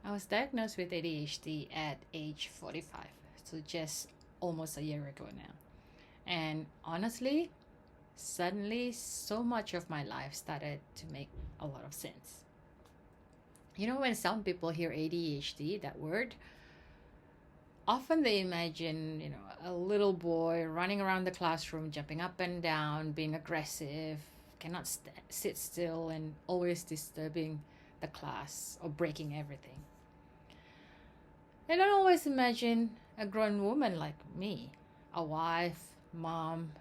I was diagnosed with ADHD at age 45, so just almost a year ago now. And honestly, suddenly so much of my life started to make a lot of sense. When some people hear ADHD, that word, often they imagine, a little boy running around the classroom, jumping up and down, being aggressive, cannot sit still, and always disturbing the class or breaking everything. They don't always imagine a grown woman like me, a wife, mom,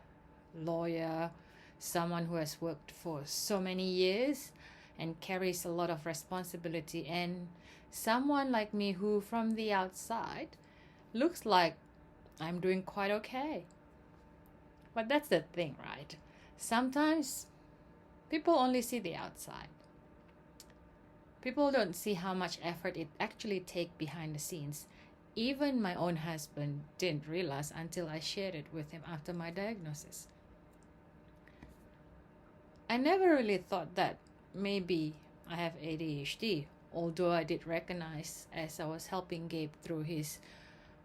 lawyer, someone who has worked for so many years and carries a lot of responsibility, and someone like me who, from the outside, looks like I'm doing quite okay. But that's the thing, right? Sometimes people only see the outside. People don't see how much effort it actually takes behind the scenes. Even my own husband didn't realize until I shared it with him after my diagnosis. I never really thought that maybe I have ADHD, although I did recognize as I was helping Gabe through his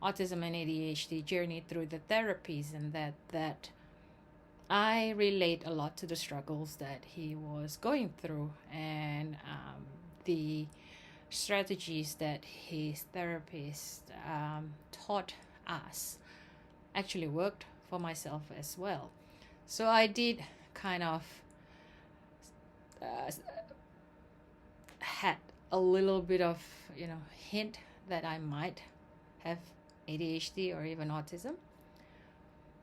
autism and ADHD journey through the therapies, and that I relate a lot to the struggles that he was going through, and the strategies that his therapist taught us actually worked for myself as well. So I did kind of had a little bit of hint that I might have ADHD or even autism.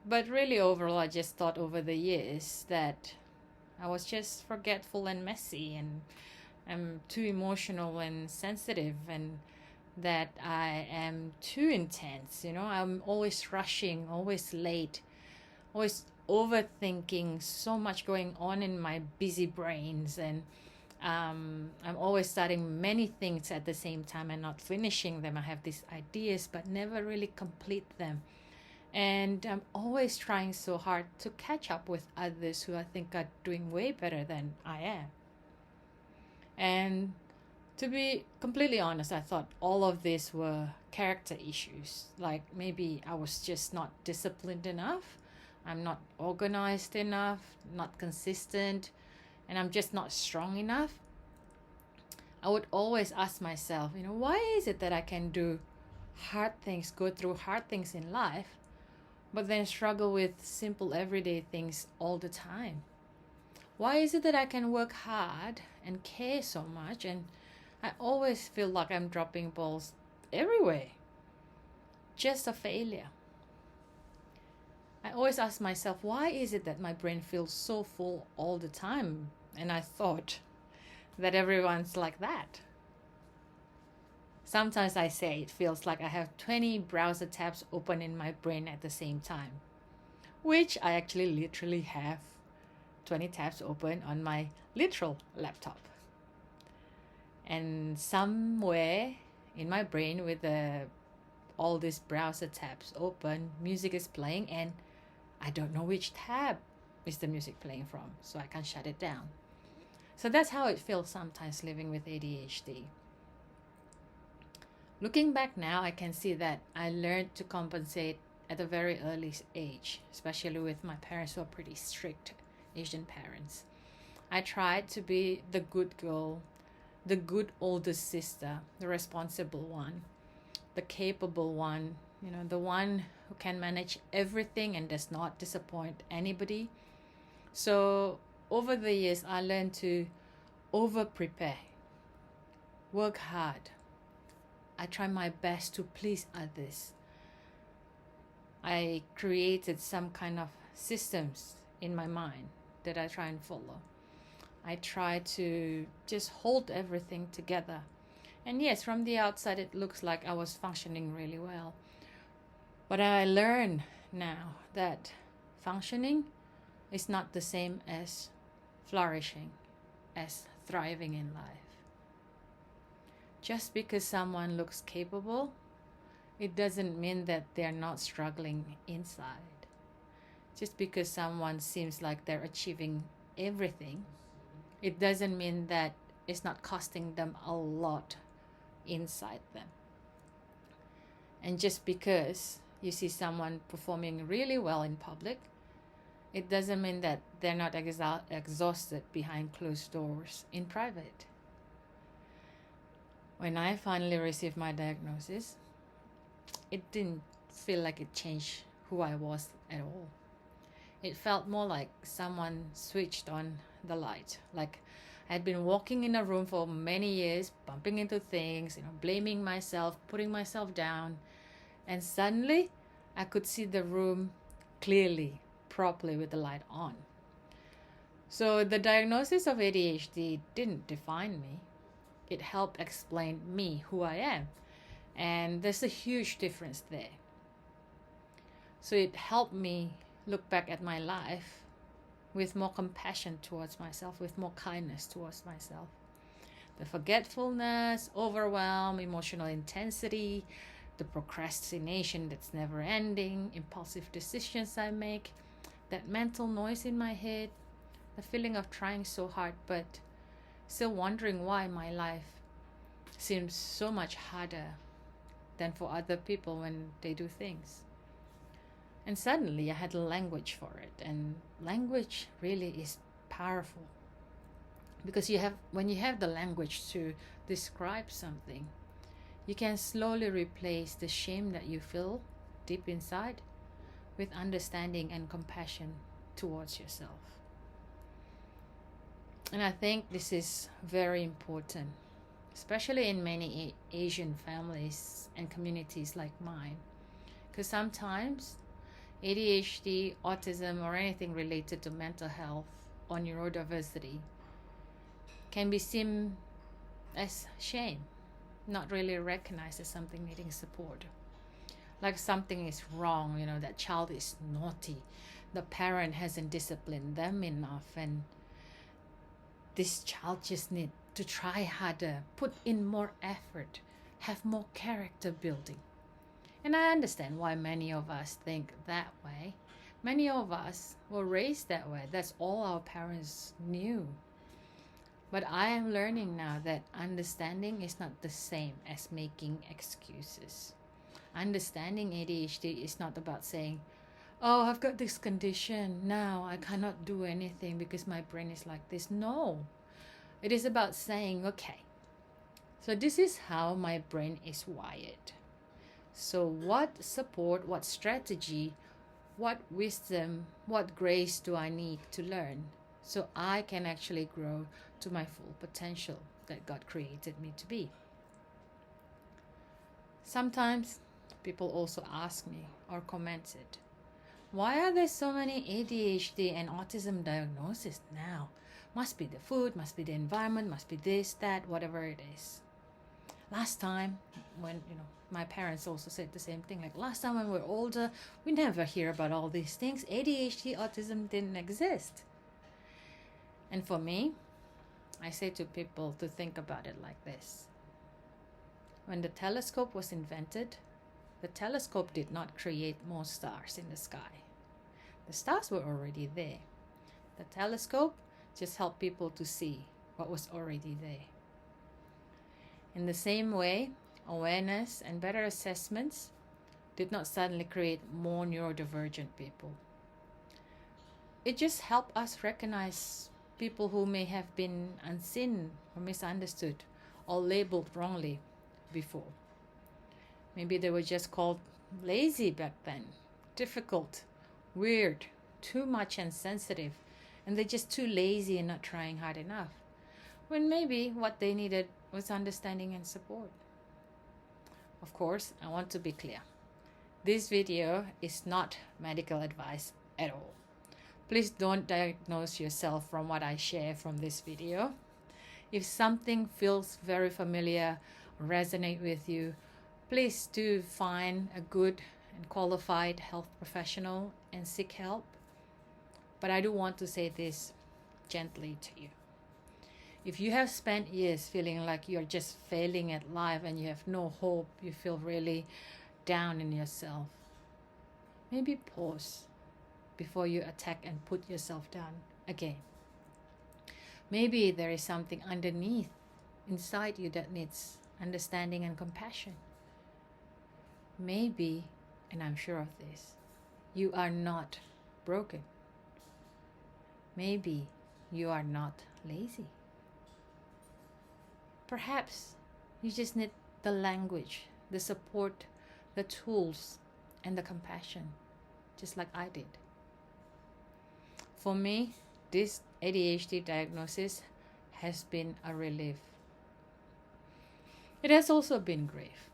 But really, overall, I just thought over the years that I was just forgetful and messy, and I'm too emotional and sensitive, and that I am too intense. I'm always rushing, always late, always overthinking, so much going on in my busy brains, and I'm always starting many things at the same time and not finishing them. I have these ideas but never really complete them. And I'm always trying so hard to catch up with others who I think are doing way better than I am. And to be completely honest, I thought all of these were character issues. Like maybe I was just not disciplined enough, I'm not organized enough, not consistent, and I'm just not strong enough. I would always ask myself, why is it that I can do hard things, go through hard things in life, but then struggle with simple everyday things all the time? Why is it that I can work hard and care so much, and I always feel like I'm dropping balls everywhere? Just a failure. I always ask myself, why is it that my brain feels so full all the time? And I thought that everyone's like that. Sometimes I say it feels like I have 20 browser tabs open in my brain at the same time, which I actually literally have 20 tabs open on my literal laptop. And somewhere in my brain with all these browser tabs open, music is playing, and I don't know which tab is the music playing from, so I can't shut it down. So that's how it feels sometimes living with ADHD. Looking back now, I can see that I learned to compensate at a very early age, especially with my parents who are pretty strict Asian parents. I tried to be the good girl, the good older sister, the responsible one, the capable one, the one who can manage everything and does not disappoint anybody. So over the years, I learned to over-prepare, work hard. I try my best to please others. I created some kind of systems in my mind that I try and follow. I try to just hold everything together. And yes, from the outside, it looks like I was functioning really well. But I learn now that functioning is not the same as flourishing, as thriving in life. Just because someone looks capable, it doesn't mean that they're not struggling inside. Just because someone seems like they're achieving everything, it doesn't mean that it's not costing them a lot inside them. And just because you see someone performing really well in public, it doesn't mean that they're not exhausted behind closed doors in private. When I finally received my diagnosis, it didn't feel like it changed who I was at all. It felt more like someone switched on the light. Like I'd been walking in a room for many years, bumping into things, blaming myself, putting myself down. And suddenly, I could see the room clearly, properly with the light on. So the diagnosis of ADHD didn't define me. It helped explain me, who I am. And there's a huge difference there. So it helped me look back at my life with more compassion towards myself, with more kindness towards myself. The forgetfulness, overwhelm, emotional intensity, the procrastination that's never ending, impulsive decisions I make, that mental noise in my head, the feeling of trying so hard but still wondering why my life seems so much harder than for other people when they do things. And suddenly I had a language for it, and language really is powerful, because when you have the language to describe something, you can slowly replace the shame that you feel deep inside with understanding and compassion towards yourself. And I think this is very important, especially in many Asian families and communities like mine, because sometimes ADHD, autism, or anything related to mental health or neurodiversity can be seen as shame, not really recognized as something needing support. Like something is wrong, that child is naughty, the parent hasn't disciplined them enough, and this child just needs to try harder, put in more effort, have more character building. And I understand why many of us think that way. Many of us were raised that way. That's all our parents knew. But I am learning now that understanding is not the same as making excuses. Understanding ADHD is not about saying, oh, I've got this condition, now I cannot do anything because my brain is like this. No, it is about saying, okay, so this is how my brain is wired. So what support, what strategy, what wisdom, what grace do I need to learn so I can actually grow to my full potential that God created me to be? Sometimes people also ask me or comment it, why are there so many ADHD and autism diagnoses now? Must be the food, must be the environment, must be this, that, whatever it is. Last time when, my parents also said the same thing. Like last time when we were older, we never hear about all these things. ADHD, autism didn't exist. And for me, I say to people to think about it like this. When the telescope was invented, the telescope did not create more stars in the sky. The stars were already there. The telescope just helped people to see what was already there. In the same way, awareness and better assessments did not suddenly create more neurodivergent people. It just helped us recognize people who may have been unseen or misunderstood or labeled wrongly before. Maybe they were just called lazy back then, difficult, weird, too much and sensitive, and they're just too lazy and not trying hard enough, when maybe what they needed was understanding and support. Of course, I want to be clear. This video is not medical advice at all. Please don't diagnose yourself from what I share from this video. If something feels very familiar, resonate with you, please do find a good and qualified health professional and seek help. But I do want to say this gently to you. If you have spent years feeling like you're just failing at life and you have no hope, you feel really down in yourself, maybe pause before you attack and put yourself down again. Maybe there is something underneath inside you that needs understanding, and compassion. Maybe, and I'm sure of this, you are not broken. Maybe you are not lazy. Perhaps you just need the language, the support, the tools, and the compassion, just like I did. For me, this ADHD diagnosis has been a relief. It has also been grief.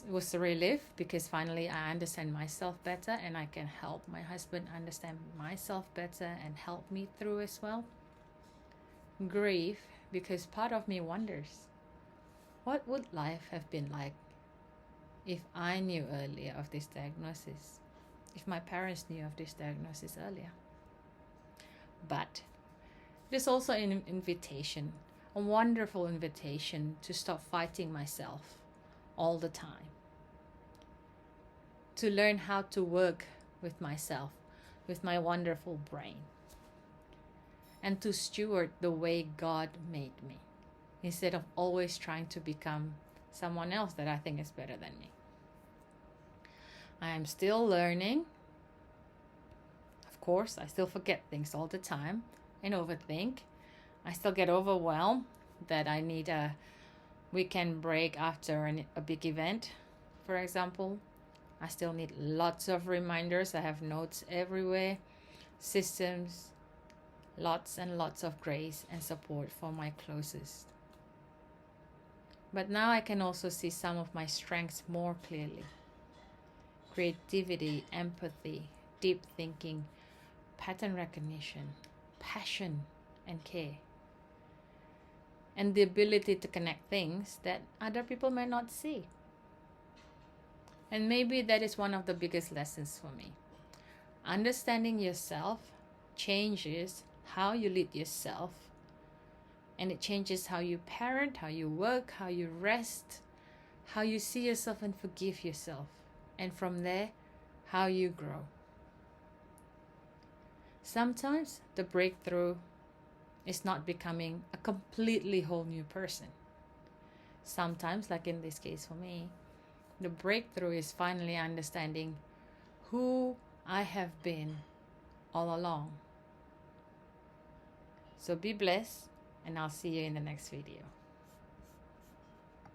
It was a relief because finally I understand myself better and I can help my husband understand myself better and help me through as well. Grief because part of me wonders, what would life have been like if I knew earlier of this diagnosis, if my parents knew of this diagnosis earlier? But it is also an invitation, a wonderful invitation to stop fighting myself all the time, to learn how to work with myself, with my wonderful brain, and to steward the way God made me, instead of always trying to become someone else that I think is better than me. I am still learning. Of course, I still forget things all the time and overthink. I still get overwhelmed that I need a weekend break after a big event, for example. I still need lots of reminders. I have notes everywhere, systems, lots and lots of grace and support for my closest. But now I can also see some of my strengths more clearly. Creativity, empathy, deep thinking, pattern recognition, passion, and care. And the ability to connect things that other people may not see. And maybe that is one of the biggest lessons for me. Understanding yourself changes how you lead yourself, and it changes how you parent, how you work, how you rest, how you see yourself and forgive yourself, and from there, how you grow. Sometimes the breakthrough is not becoming a completely whole new person. Sometimes, like in this case for me, the breakthrough is finally understanding who I have been all along. So be blessed, and I'll see you in the next video.